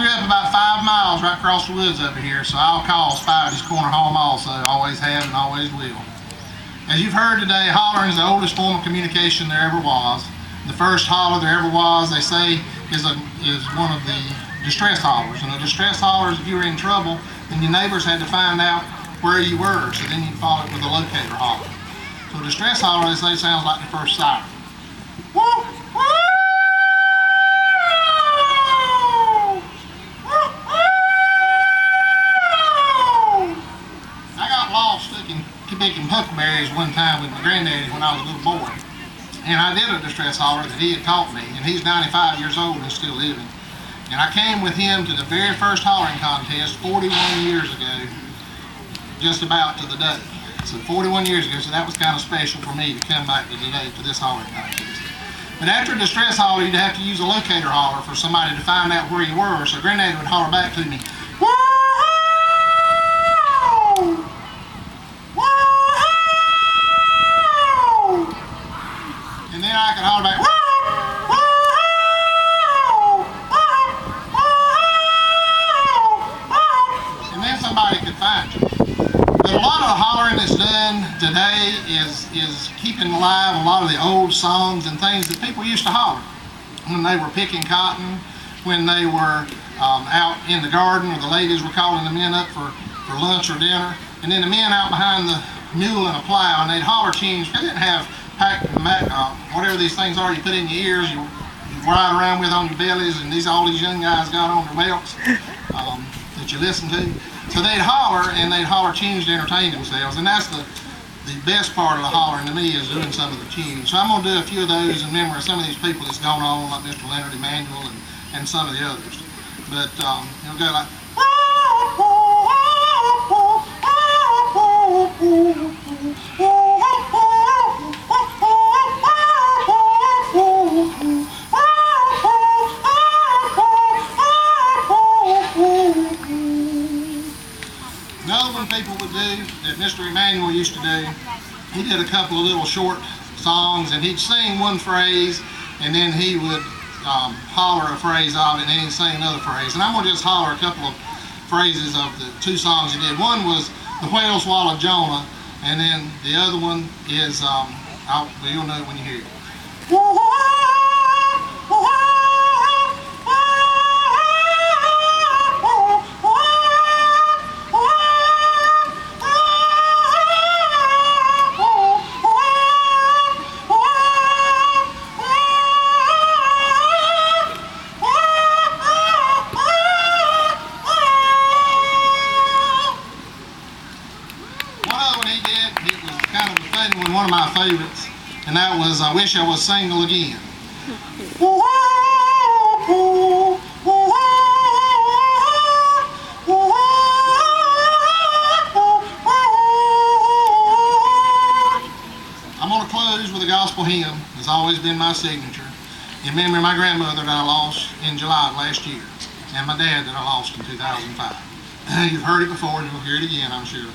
grew up about 5 miles right across the woods over here, so I'll call Spidey's Corner home also. Always have and always will. As you've heard today, hollering is the oldest form of communication there ever was. The first holler there ever was, they say, is one of the distress hollers. And a distress holler is if you were in trouble, then your neighbors had to find out where you were, so then you'd follow it with a locator holler. So a distress holler, they say, sounds like the first siren. Woo! Woo! I got lost picking huckleberries one time with my granddaddy when I was a little boy. And I did a distress holler that he had taught me, and he's 95 years old and still living. And I came with him to the very first hollering contest 41 years ago, just about to the day. So 41 years ago, so that was kind of special for me to come back to today to this hollering contest. But after a distress holler, you'd have to use a locator holler for somebody to find out where you were. So Granddaddy would holler back to me, "Woo! Woo!" And then I could holler back, "Woo! Woo! And then somebody could find you." But a lot of the hollering that's done today is keeping alive a lot of the old songs and things that people used to holler when they were picking cotton, when they were out in the garden, or the ladies were calling the men up for lunch or dinner, and then the men out behind the mule and a plow, and they'd holler tunes. They didn't have whatever these things are you put in your ears, you ride around with on your bellies, and all these young guys got on their belts that you listen to. So they'd holler, and they'd holler tunes to entertain themselves, and that's the best part of the hollering to me, is doing some of the tunes. So I'm going to do a few of those in memory of some of these people that's gone on, like Mr. Leonard Emanuel and some of the others. But it'll go like, another one people would do that Mr. Emanuel used to do, he did a couple of little short songs, and he'd sing one phrase, and then he would holler a phrase of it, and then he'd sing another phrase. And I'm going to just holler a couple of phrases of the two songs he did. One was "The Whale Swallowed Jonah," and then the other one is, you'll know it when you hear it. One of my favorites, and that was "I Wish I Was Single Again." I'm going to close with a gospel hymn. It's always been my signature, in memory of my grandmother that I lost in July of last year, and my dad that I lost in 2005. You've heard it before, and you'll hear it again, I'm sure.